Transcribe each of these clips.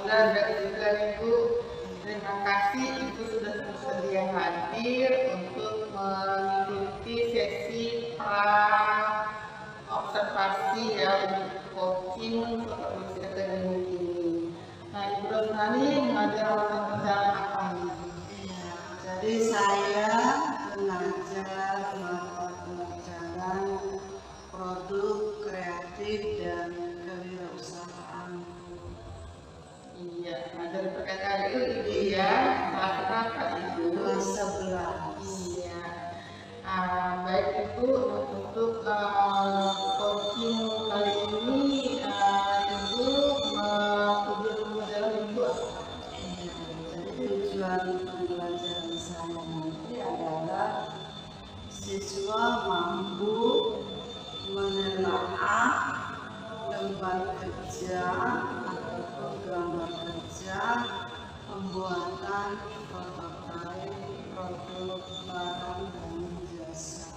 Alhamdulillah juga Ibu. Terima kasih Ibu sudah bersedia hadir untuk mengikuti sesi observasi ya untuk coaching supervisi akademik ini. Nah, Ibu Rosmani mengajar mata pelajaran apa nih? Iya, jadi saya mengajar mata pelajaran produk kreatif dan kewirausahaan. Iya, mengajar PKK itu Ibu ya, kelas berapa Ibu? Kelas 11. Iya. Baik Ibu, untuk coaching kali ini Ibu tujuan pembelajaran Ibu apa? Jadi tujuan pembelajaran saya nanti adalah siswa mampu menelaah lembar kerja atau gambar kerja pembuatan prototipe produk barang dan jasa.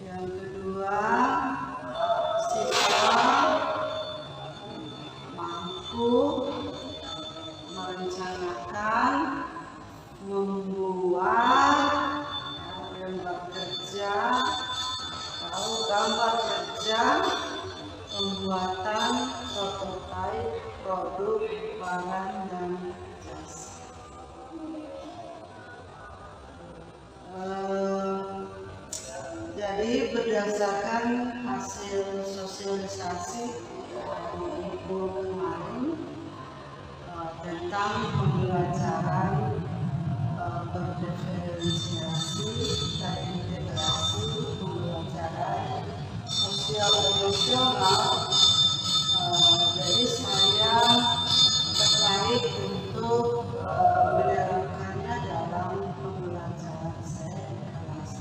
Yang kedua, siswa mampu merencanakan membuat lembar kerja atau gambar kerja pembuatan prototipe produk barang dan jasa. Jadi berdasarkan hasil sosialisasi Ibu kemarin tentang pembelajaran berdiferensiasi dan integrasi pembelajaran sosial emosional. Jadi saya tertarik untuk menerapkannya dalam pembelajaran saya di kelas.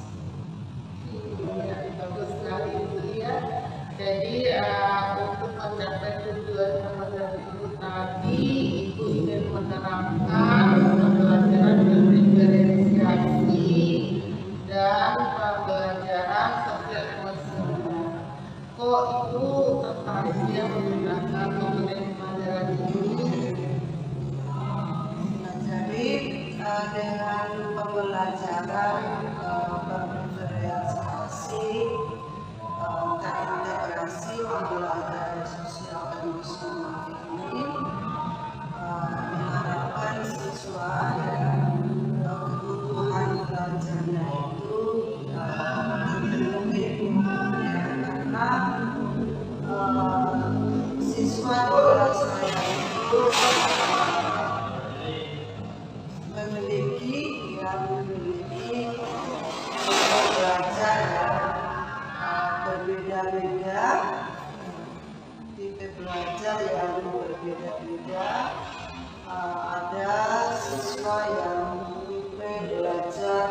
Iya, bagus sekali Ibu ya. Jadi untuk mencapai tujuan pembelajaran Ibu tadi, Ibu ingin menerapkan pembelajaran berdiferensiasi dan pembelajaran sosial emosional. Kok Ibu tertarik ya menggunakan pembelajaran ini? Jadi dengan pembelajaran berdiferensiasi terintegrasi pembelajaran sosial emosional ini diharapkan siswa kebutuhan belajarnya itu terpenuhi karena siswa di kelas saya itu memiliki belajar berbeda-beda, tipe belajar yang berbeda-beda. Ada siswa yang tipe belajar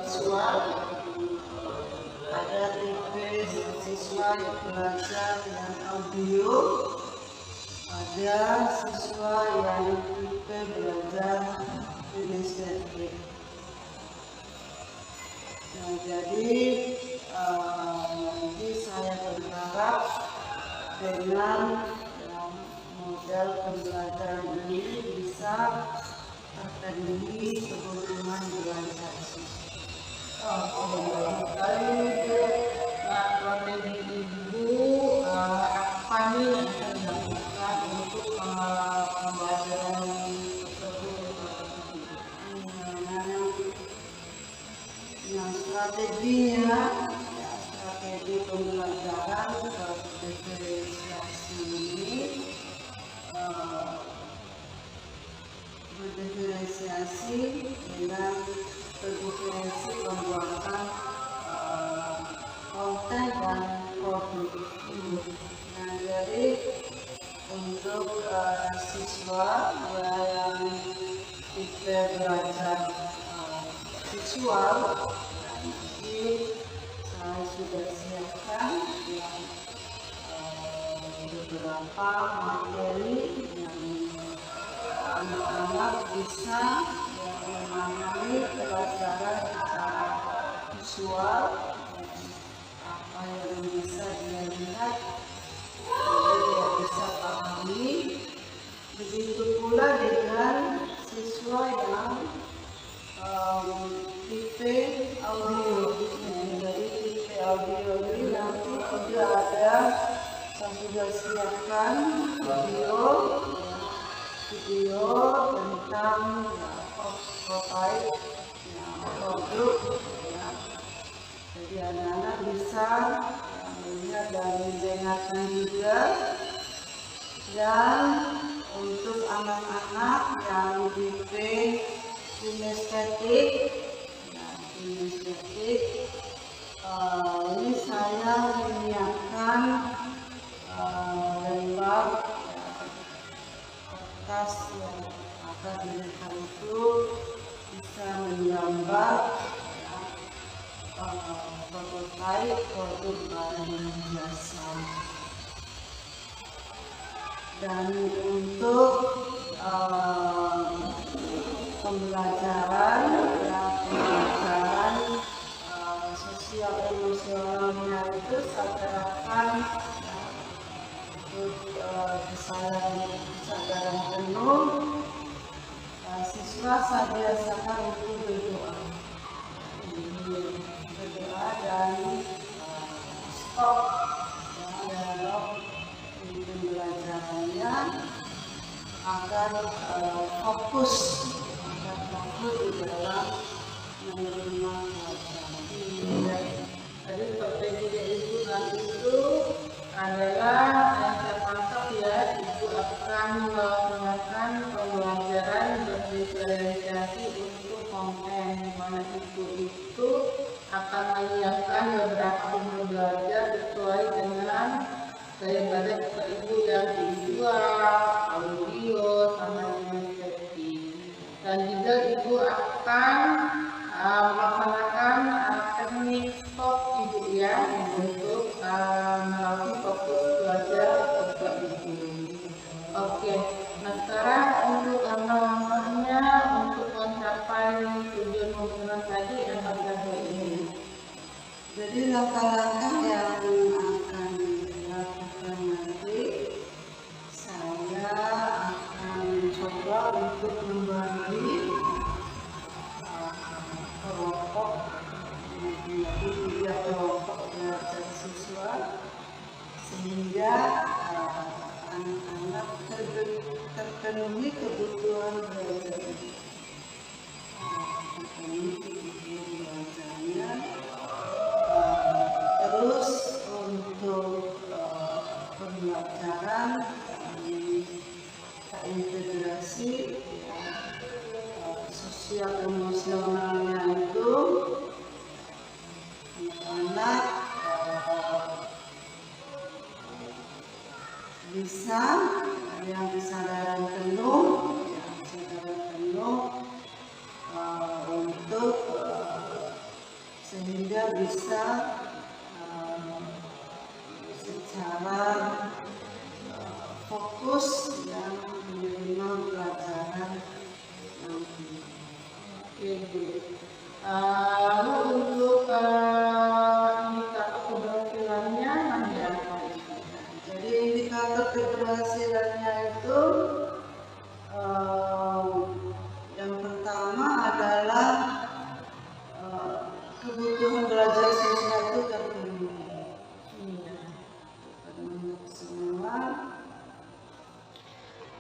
visual, ada tipe siswa yang belajar yang audio, ada siswa yang tipe belajar kinestetik. Nah, jadi nanti saya berharap dengan model pembelajaran ini bisa terpenuhi kebutuhan belajar siswa. Nah, strategi Ibu apa nih yang akan dilakukan untuk pembelajaran tersebut? Nah, strateginya, strategi pembelajaran berdiferensiasi ini berdiferensiasi dengan berdiferensi pembuatan konten dan produk. Nah, jadi untuk siswa yang tipe belajar visual, nanti saya sudah siapkan beberapa materi yang anak-anak bisa memahami pelajaran secara visual, apa yang bisa dia lihat, jadi dia bisa pahami ini nanti juga ada saya sudah siapkan video tentang prototype produk ya. Jadi anak-anak bisa melihat dan mendengarkan juga. Dan untuk anak-anak yang di kinestetik, ini saya menyiapkan lembar kertas yang agar mereka itu bisa menggambar prototipe produk barang jasa. Dan untuk pembelajaran sosial emosionalnya itu saya terapkan untuk kesadaran penuh. Siswa saya biasakan untuk berdoa dan stop pembelajarannya agar fokus di dalam menerima pelajaran. Jadi strategi ibu nanti itu adalah yang termasuk ya, ibu akan melakukan pembelajaran bervisualisasi untuk konten, mana ibu itu akan menyiapkan beberapa sumber belajar sesuai dengan gaya belajar ibu yang visual, audio, sama dengan seperti. Dan juga ibu akan melaksanakan teknik stop ibu ya untuk melalui fokus belajar untuk ibu. Oke, nah sekarang untuk langkah-langkahnya untuk mencapai tujuan pembangunan tadi apa ini? Jadi langkah-langkah yang akan dilakukan nanti, saya akan coba untuk membagi kelompok menjadi 3 kelompok belajar siswa sehingga anak-anak terpenuhi kebutuhan belajar. Terus untuk pembelajaran integrasi sosial emosionalnya itu anak bisa yang kesadaran penuh untuk sehingga bisa secara fokus yang menerima pelajaran nanti. Oke, Bu. Lalu untuk indikator keberhasilannya nanti apa? Jadi indikator keberhasilannya itu yang pertama adalah kebutuhan belajar siswa itu terpenuhi. Semua.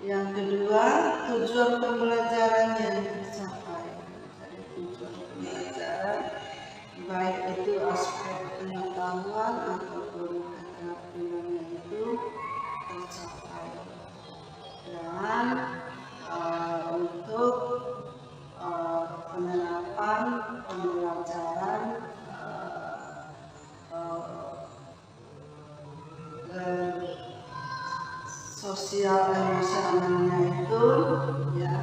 Yang kedua, tujuan pembelajarannya tercapai. Jadi tujuan pembelajaran baik itu aspek pengetahuan ataupun keterampilannya itu tercapai. Dan untuk penerapan pembelajaran sosial emosionalnya itu ya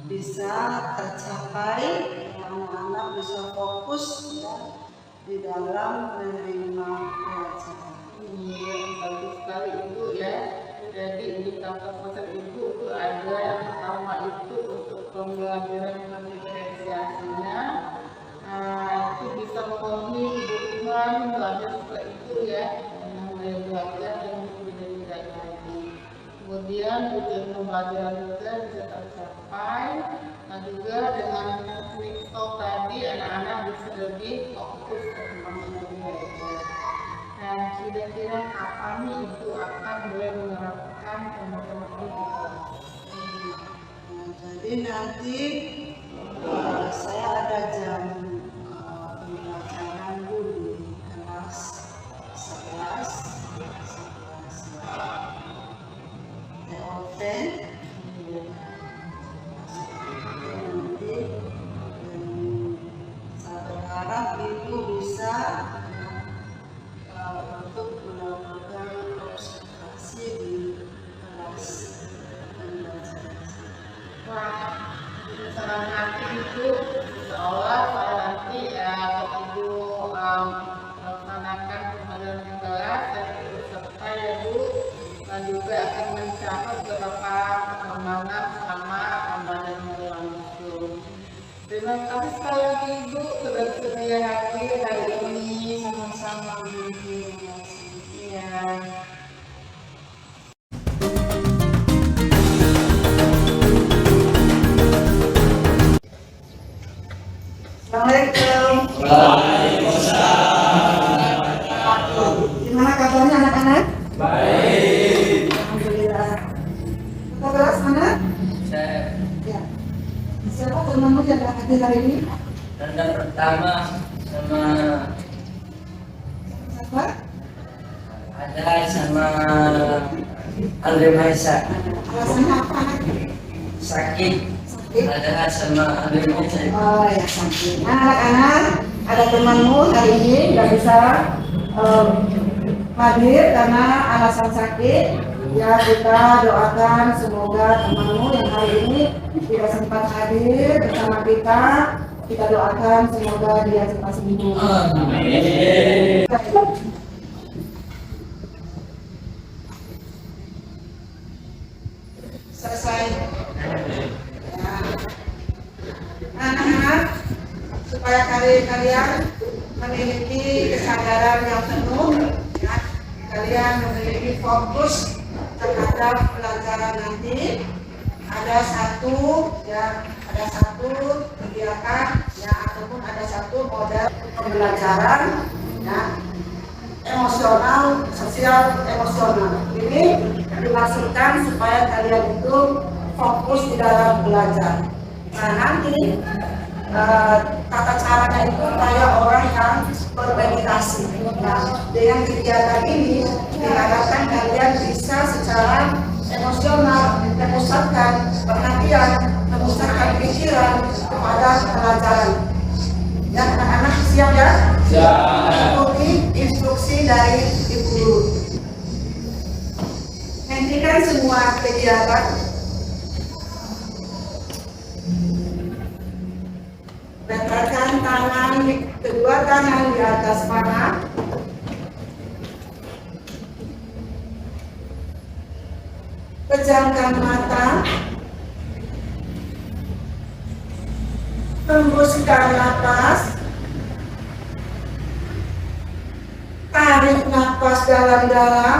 bisa tercapai, anak-anak bisa fokus ya di dalam menerima pelajaran. Bagus sekali Ibu ya. Jadi indikator pasar Ibu itu ada yang pertama itu untuk pembelajaran diferensiasinya. Itu bisa memenuhi kebutuhan belajar seperti itu ya, yang belajar dan tidak lagi. Kemudian tujuan pembelajaran juga bisa tercapai. Nah juga dengan teknik stop tadi anak-anak bisa lebih fokus ke pembangunan belajar. kira-kira kapan nih Ibu akan mulai menerapkan teman-teman itu? Jadi nanti saya ada jam pembelajaran dulu di kelas 11 TOT. Nanti saya berharap Ibu bisa untuk melakukan observasi di kelas pembelajaran. Wah, senang hati Ibu. Seolah pada nanti Ibu melaksanakan pembelajaran di kelas dan ikut serta ya Bu, dan juga akan mencapai beberapa perkembangan selama pembelajaran berlangsung. Terima kasih sekali lagi Ibu sudah bersedia hadir hari ini. Sama-sama Ibu. Ya. Assalamualaikum. Gimana kabarnya anak-anak? Baik. Alhamdulillah. Kita kelas mana? Saya Ya. Siapa temanmu yang hadir hari ini? rendah pertama sama Siapa? ada sama Andre Maisa Alasannya apa? sakit, Sakit. ada sama Andre Maisa. Oh ya, sakit. Nah, anak-anak, ada temanmu hari ini nggak bisa hadir karena alasan sakit. Ya, kita doakan semoga temanmu yang hari ini tidak sempat hadir bersama kita. Kita doakan semoga dia cepat sembuh. Amin. Selesai. Ya. Anak-anak, supaya kalian memiliki kesadaran yang penuh, ya, kalian memiliki fokus terhadap pelajaran nanti. Ada satu kegiatan ya, ataupun ada satu model pembelajaran ya, emosional, sosial, emosional. Ini dimaksudkan supaya kalian itu fokus di dalam belajar. Nah, nanti tata caranya itu kayak orang yang bermeditasi. Nah, dengan kegiatan ini diharapkan kalian bisa secara emosional memusatkan perhatian, memusatkan pikiran kepada pelajaran. Ya, anak-anak siap ya? Siap. Ikuti instruksi dari ibu guru. Hentikan semua kegiatan. Letakkan kedua tangan di atas panah. Pejamkan mata. Hembuskan napas. Tarik napas dalam-dalam.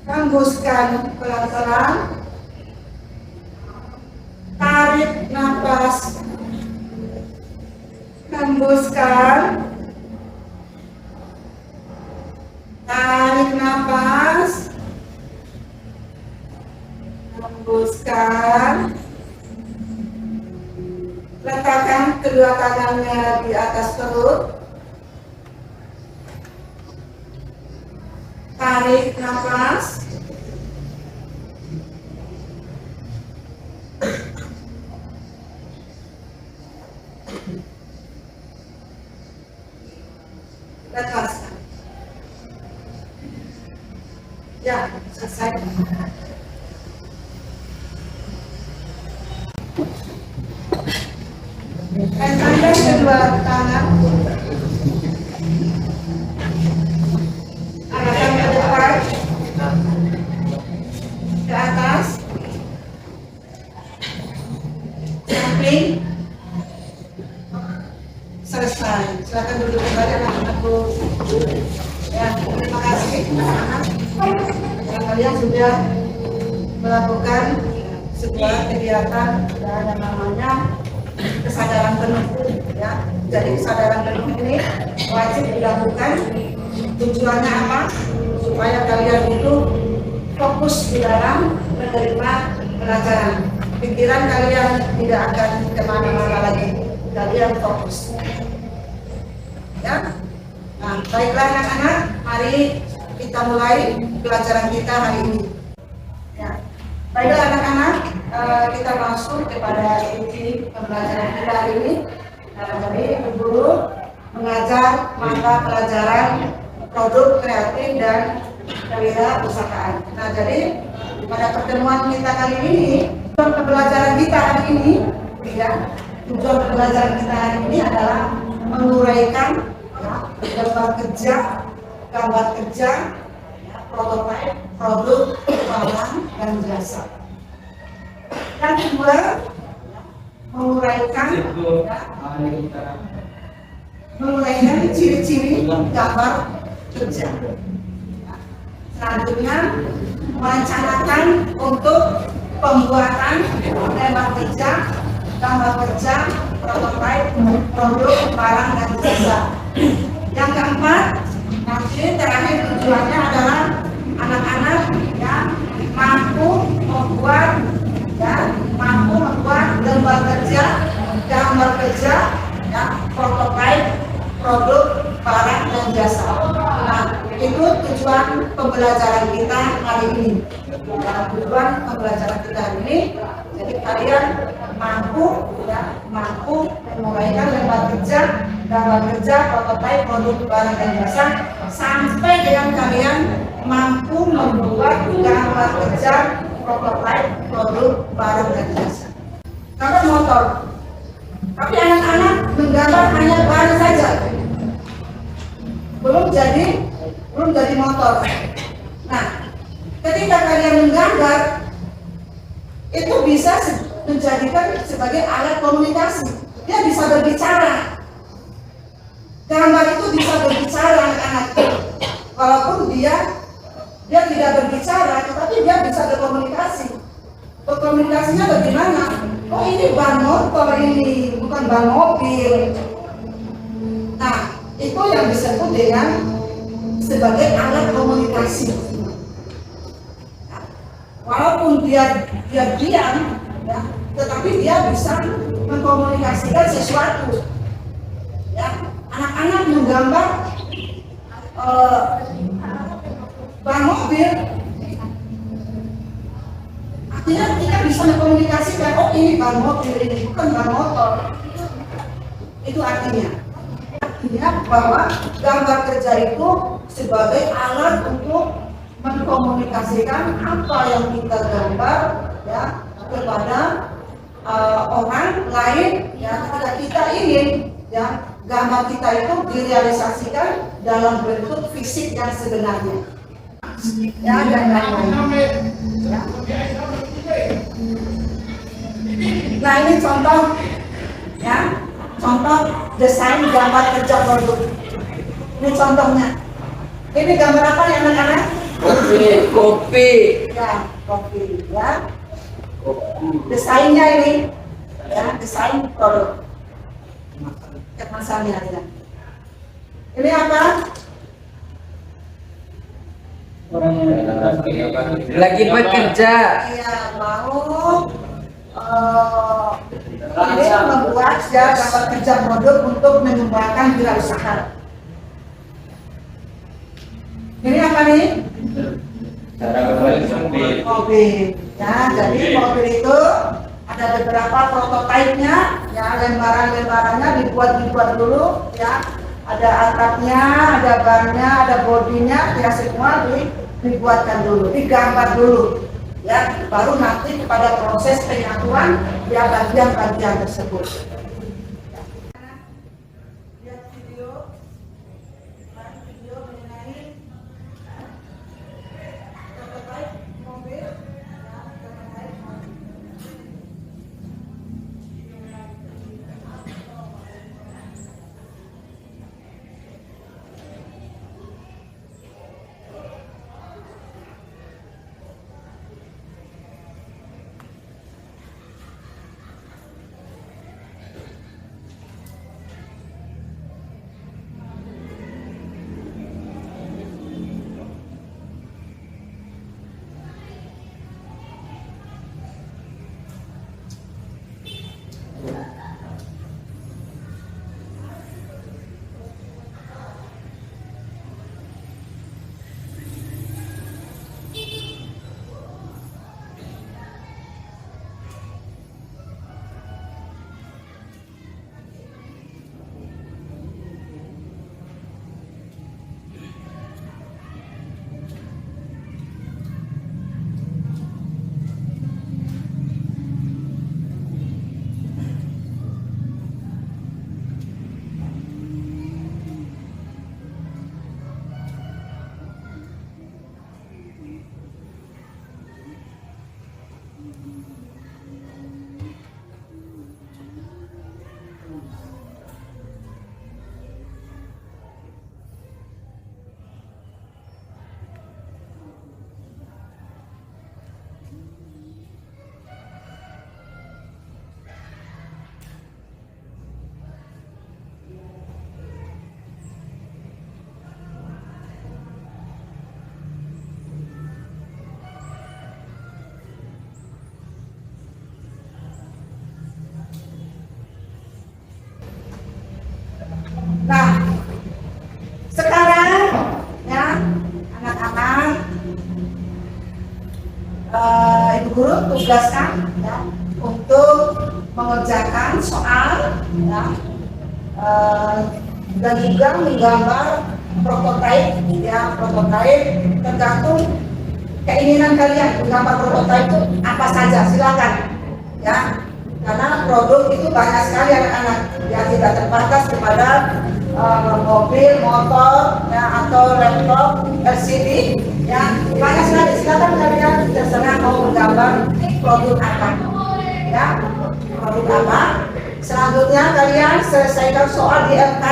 Hembuskan pelan-pelan. Tarik napas. Hembuskan. Tarik napas. Hembuskan. Letakkan kedua tangannya di atas perut. Tarik nafas. Lepaskan. Ya, selesai. Angkat kedua tangan. Arahkan ke depan. Ke atas. Samping. Selesai. Silakan duduk kembali anak-anakku. Ya, terima kasih anak-anak. Kalian sudah melakukan sebuah kegiatan yang namanya kesadaran penuh ya. Jadi kesadaran penuh ini wajib dilakukan. Tujuannya apa? Supaya kalian itu fokus di dalam menerima pelajaran. Pikiran kalian tidak akan kemana-mana lagi. Kalian fokus. Ya. Nah, baiklah anak-anak, mari kita mulai pelajaran kita hari ini. Ya. Baiklah anak-anak, kita masuk kepada inti pembelajaran kita hari ini. Jadi Ibu Guru mengajar mata pelajaran produk kreatif dan kewirausahaan. Nah, jadi pada pertemuan kita kali ini, tujuan pembelajaran kita hari ini, ya, tujuan pembelajaran kita hari ini adalah menguraikan gambar kerja, ya, prototipe, produk, barang dan jasa. Yang kedua, menguraikan ciri-ciri gambar kerja. Selanjutnya, merencanakan untuk pembuatan gambar kerja, prototipe, produk, barang dan jasa. Yang keempat, nanti terakhir tujuannya adalah anak-anak yang mampu membuat gambar kerja, ya, prototipe, produk, barang dan jasa. Nah, itu tujuan pembelajaran kita hari ini. Tujuan pembelajaran kita hari ini, jadi kalian mampu memulaikan gambar kerja, prototipe, produk, barang dan jasa sampai dengan kalian mampu membuat gambar kerja, prototipe, produk, barang dan jasa. Gambar motor, tapi anak-anak menggambar hanya ban saja, belum jadi motor. Nah, ketika kalian menggambar, itu bisa menjadikan sebagai alat komunikasi. Dia bisa berbicara. Gambar itu bisa berbicara anak-anak. Walaupun dia tidak berbicara, tetapi dia bisa berkomunikasi. Berkomunikasinya bagaimana? Oh, ini ban motor, ini bukan ban mobil. Nah, itu yang disebut dengan sebagai alat komunikasi. Walaupun dia diam, ya, tetapi dia bisa mengkomunikasikan sesuatu. Ya, anak-anak menggambar ban mobil, artinya kita bisa mengkomunikasikan, oh ini ban mobil, ini bukan ban motor. Itu artinya bahwa gambar kerja itu sebagai alat untuk mengkomunikasikan apa yang kita gambar, ya, kepada orang lain, ya, ketika kita ingin, ya, gambar kita itu direalisasikan dalam bentuk fisik yang sebenarnya, ya, dan lain-lain. Ya. Nah, ini contoh, ya, contoh desain gambar kerja produk. Ini contohnya. Ini gambar apa ya anak-anak? Kopi. Ya, kopi, ya. Desainnya ini, ya, desain produk. Kemasannya ya. Ini apa? Lagi bekerja. Iya, mau ini membuat gambar kerja produk untuk mengembangkan wirausaha. Ini apa nih? Mobil. Ya, jadi mobil itu ada beberapa prototipenya, ya, lembaran-lembarannya dibuat dulu, ya. Ada atapnya, ada bannya, ada bodinya, ya, semua dibuatkan dulu, digambar dulu, ya, baru nanti pada proses penyatuan, ya, bagian-bagian tersebut. Lihat video mengenai prototipe mobil, ya, prototipe mobil. Ibu guru tugaskan ya, untuk mengerjakan soal ya, dan juga menggambar prototipe ya, prototipe tergantung keinginan kalian. Menggambar prototipe itu apa saja silakan ya, karena produk itu banyak sekali anak-anak ya, tidak terbatas kepada mobil, motor ya, atau laptop LCD ya, banyak sekali. Silakan kalian terserah mau menggambar produk apa ya, produk apa. Selanjutnya kalian selesaikan soal di LK.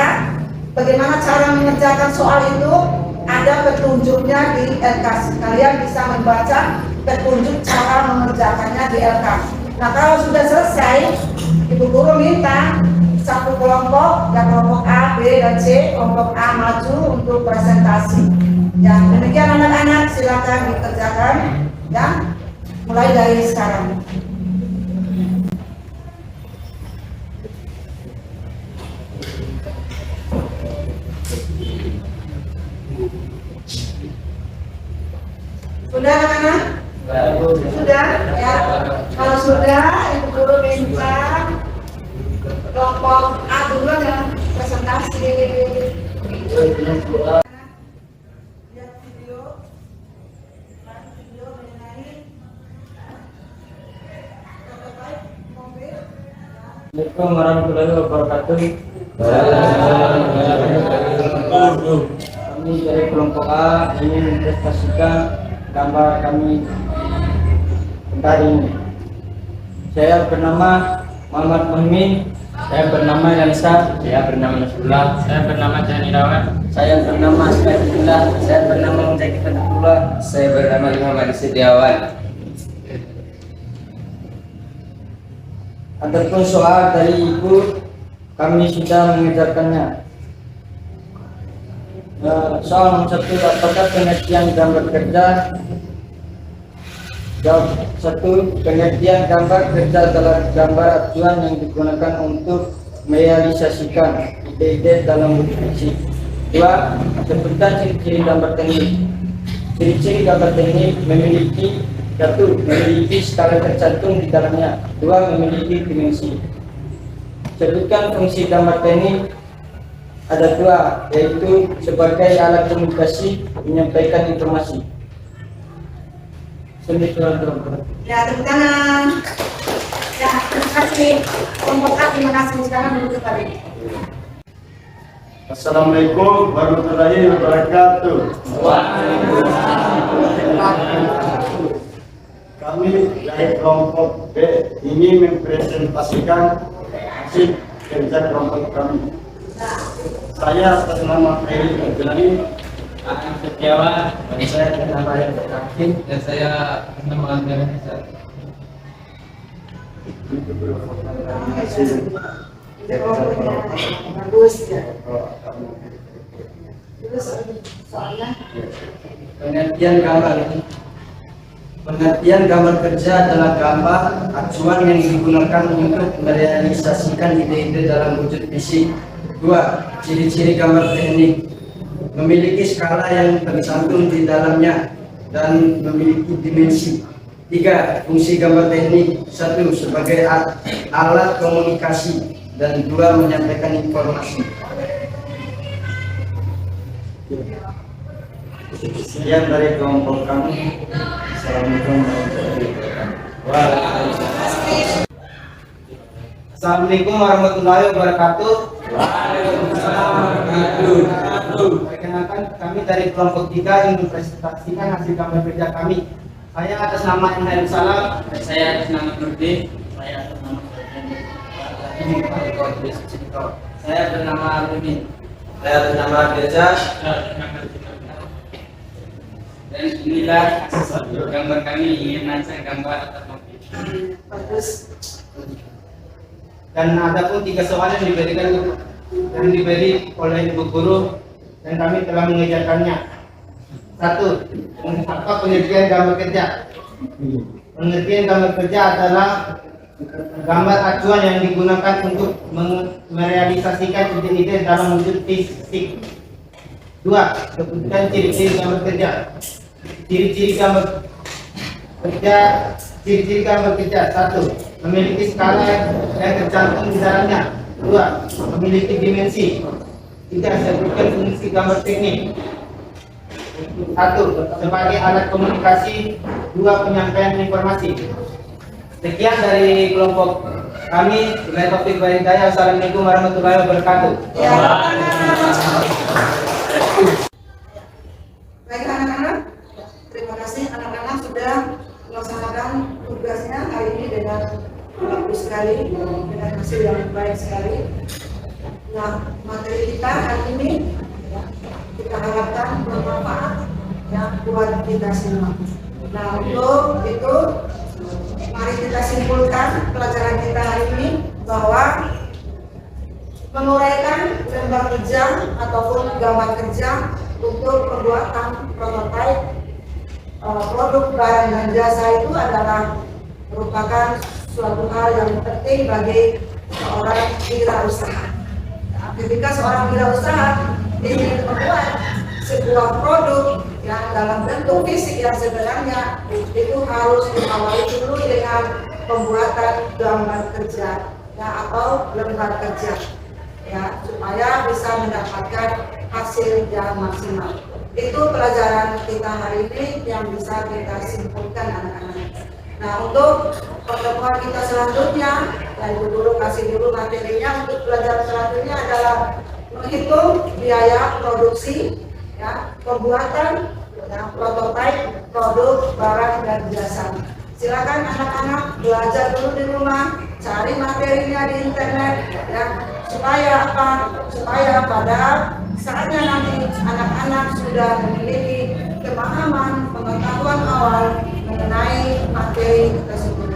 Bagaimana cara mengerjakan soal itu? Ada petunjuknya di LK. Kalian bisa membaca petunjuk cara mengerjakannya di LK. Nah, kalau sudah selesai, Ibu guru minta satu kelompok, ya kelompok A, B, dan C. Kelompok A maju untuk presentasi. Ya, demikian anak-anak, silakan dikerjakan ya, mulai dari sekarang. Sudah anak-anak? Sudah ya. Kalau sudah, Ibu guru minta kelompok A dulu ya presentasi. Lihat video mengenai prototipe mobil. Assalamualaikum warahmatullahi wabarakatuh. Kami dari kelompok A ingin mempresentasikan gambar kami hari ini. Saya bernama Muhammad Muhmin. Saya bernama Yansa, saya bernama Nasrullah, saya bernama Janirawan, Saya bernama Asmaullah. Saya bernama Mujahid Fatullah. Saya bernama Muhammad Setiawan. Adapun soal dari ibu, kami sudah mengejarkannya. Soal nomor 1, apakah pengertian gambar kerja? Jawab 1. Pengertian gambar kerja adalah gambar acuan yang digunakan untuk merealisasikan ide-ide dalam bentuk fiksi. 2. Sebutkan ciri-ciri gambar teknik. Ciri-ciri gambar teknik memiliki 1. Memiliki skala tercantum di dalamnya. 2. Memiliki dimensi. Sebutkan fungsi gambar teknik. Ada 2, yaitu sebagai alat komunikasi menyampaikan informasi. Ya, tepuk tangan. Ya, terima kasih. Kelompok A, terima kasih. Sekarang duduk kembali. Assalamualaikum warahmatullahi wabarakatuh. Kami dari kelompok B ingin mempresentasikan hasil kerja kelompok kami. Saya atas nama Heri Abdulani, Akan Setiawan, Dan saya bernama Yahya Hakim. dan saya bernama Andrea. Bagus ya. Terus soalnya Pengertian gambar. Pengertian gambar kerja adalah gambar acuan yang digunakan untuk merealisasikan ide-ide dalam wujud fisik. 2. Ciri-ciri gambar teknik. Memiliki skala yang tercantum di dalamnya dan memiliki dimensi. 3. Fungsi gambar teknik. 1. Sebagai alat komunikasi dan 2. Menyampaikan informasi. Sekian dari kelompok kami. Assalamualaikum warahmatullahi wabarakatuh. Assalamualaikum warahmatullahi wabarakatuh. Perkenalkan, kami dari kelompok 3 ingin mempresentasikan hasil gambar kerja kami. Saya atas nama Enhail Salam. Saya atas nama Nurdin. Saya atas nama Saya bernama Rudi. Saya bernama Firza. Dan inilah hasil gambar kami ingin merancang gambar atas mobil. bagus. Dan ada pun 3 soal yang diberi oleh ibu guru dan kami telah mengejarkannya. 1. Apa pengertian gambar kerja? Pengertian gambar kerja adalah gambar acuan yang digunakan untuk merealisasikan ide-ide dalam wujud fisik. 2. Sebutkan ciri-ciri gambar kerja. Ciri-ciri gambar kerja. Ciri-ciri gambar kerja: 1. Memiliki skala yang tercantum di dalamnya. 2. Memiliki dimensi. 3. Sebutkan fungsi gambar teknik. 1. Sebagai alat komunikasi. 2. Penyampaian informasi. Sekian dari kelompok kami. Dengan topik Hidayah. Assalamualaikum warahmatullahi wabarakatuh. Baik anak-anak, terima kasih anak-anak sudah melaksanakan tugasnya hari ini dengan bagus sekali, dengan hasil yang baik sekali. Nah, materi kita hari ini kita harapkan bermanfaat ya buat kita semua. Nah, untuk itu mari kita simpulkan pelajaran kita hari ini bahwa menguraikan lembar kerja ataupun gambar kerja untuk pembuatan prototipe produk barang dan jasa itu adalah merupakan suatu hal yang penting bagi seorang wirausaha. Nah, ketika seorang wirausaha ingin membuat sebuah produk yang dalam bentuk fisik yang sebenarnya itu harus diawali dulu dengan pembuatan gambar kerja ya, atau lembar kerja ya, supaya bisa mendapatkan hasil yang maksimal. Itu pelajaran kita hari ini yang bisa kita simpulkan anak-anak. Nah, untuk pertemuan kita selanjutnya, ya Ibu Guru kasih dulu materinya. Untuk pelajaran selanjutnya adalah menghitung biaya produksi, ya, pembuatan ya, prototipe produk barang dan jasa. Silakan anak-anak belajar dulu di rumah, cari materinya di internet, ya, supaya apa? Supaya pada saatnya nanti anak-anak sudah memiliki pemahaman, pengetahuan awal mengenai materi tersebut.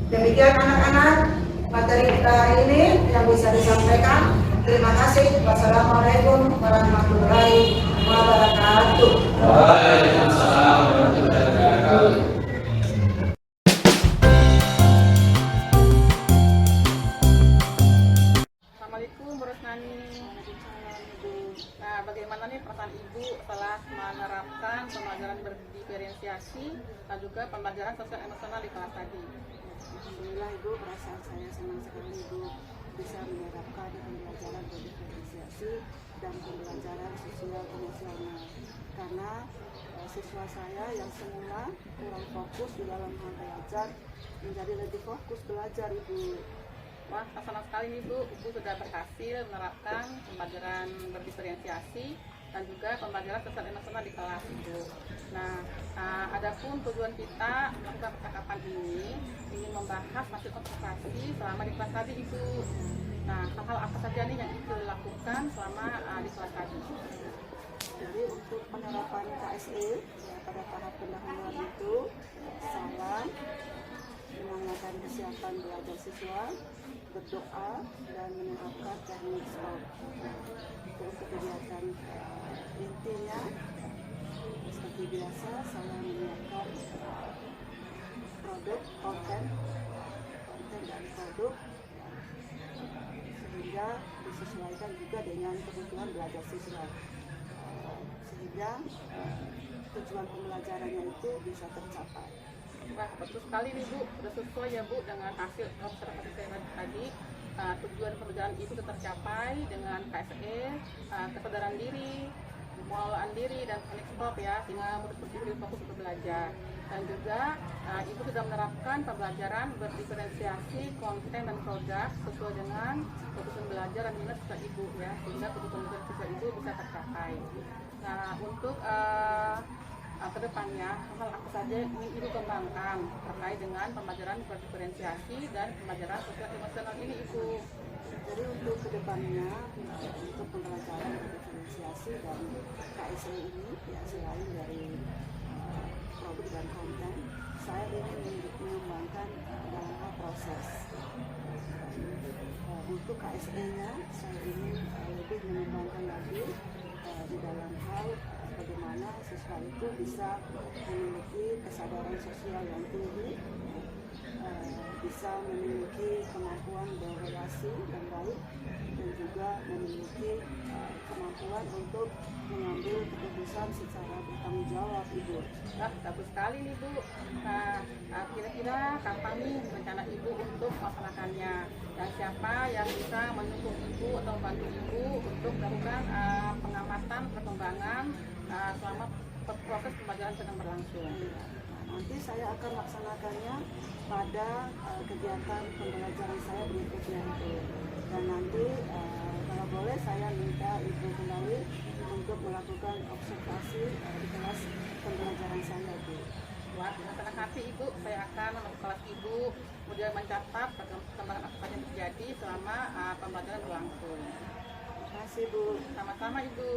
Demikian anak-anak materi kita hari ini yang bisa disampaikan. Terima kasih. Wassalamualaikum warahmatullahi wabarakatuh. Waalaikumsalam warahmatullahi wabarakatuh. Assalamualaikum Bu Rosnani. Nah, bagaimana nih perasaan Ibu setelah menerapkan pembelajaran berdiferensiasi dan juga pembelajaran sosial emosional di kelas tadi? Alhamdulillah Ibu, perasaan saya senang sekali Ibu bisa menerapkan pembelajaran berdiferensiasi dan pembelajaran sosial emosional, karena siswa saya yang semula kurang fokus di dalam hal belajar menjadi lebih fokus belajar Ibu. Wah, senang sekali nih Bu, Ibu sudah berhasil menerapkan pembelajaran berdiferensiasi dan juga pembelajaran sosial emosional di kelas Ibu. Nah, adapun tujuan kita melakukan percakapan ini ingin membahas hasil observasi selama di kelas tadi Ibu. Nah, hal-hal apa saja nih yang Ibu lakukan selama di kelas tadi? Jadi untuk penerapan KSE ya, pada tahap pendahuluan itu salam, menanyakan kesiapan belajar siswa, berdoa, dan menerapkan teknik stop. Itu untuk kegiatan intinya seperti biasa saya menyiapkan produk, konten dan produk sehingga disesuaikan juga dengan kebutuhan belajar siswa, sehingga tujuan pembelajarannya itu bisa tercapai. Wah, betul sekali nih Bu, sudah sesuai ya Bu dengan hasil observasi saya tadi. Tujuan pembelajaran itu tercapai dengan KSE, kesadaran diri, pengelolaan diri, dan teknik stop ya, sehingga murid-murid fokus untuk belajar. Dan juga Ibu sudah menerapkan pembelajaran berdiferensiasi konten dan produk sesuai dengan kebutuhan belajar dan minat siswa Ibu ya, sehingga kebutuhan belajar siswa Ibu bisa tercapai. Nah, untuk kedepannya hal apa saja yang ingin Ibu kembangkan terkait dengan pembelajaran berdiferensiasi dan pembelajaran sosial emosional ini Ibu? Jadi untuk kedepannya untuk pembelajaran berdiferensiasi dan KSE ini ya, selain dari produk dan konten, saya ingin mengembangkan dalam hal proses. Untuk KSE-nya saya ingin lebih mengembangkan lagi di dalam hal bagaimana siswa itu bisa memiliki kesadaran sosial yang tinggi, bisa memiliki kemampuan berrelasi yang baik, dan juga memiliki kemampuan untuk mengambil keputusan keputusan secara bertanggung jawab, Ibu. Bagus sekali nih Bu. Nah, kira-kira kapan nih rencana Ibu untuk melaksanakannya? Dan siapa yang bisa mendukung Ibu atau bantu Ibu untuk melakukan pengamatan perkembangan selama proses pembelajaran sedang berlangsung? Nanti saya akan laksanakannya pada kegiatan pembelajaran saya berikutnya itu. Dan nanti kalau boleh saya minta Ibu kembali untuk melakukan observasi di kelas pembelajaran saya itu. Wah, dengan senang hati Ibu, saya akan masuk kelas Ibu, kemudian mencatat perkembangan apa saja yang terjadi selama pembelajaran berlangsung. Terima kasih Bu. Sama-sama Ibu.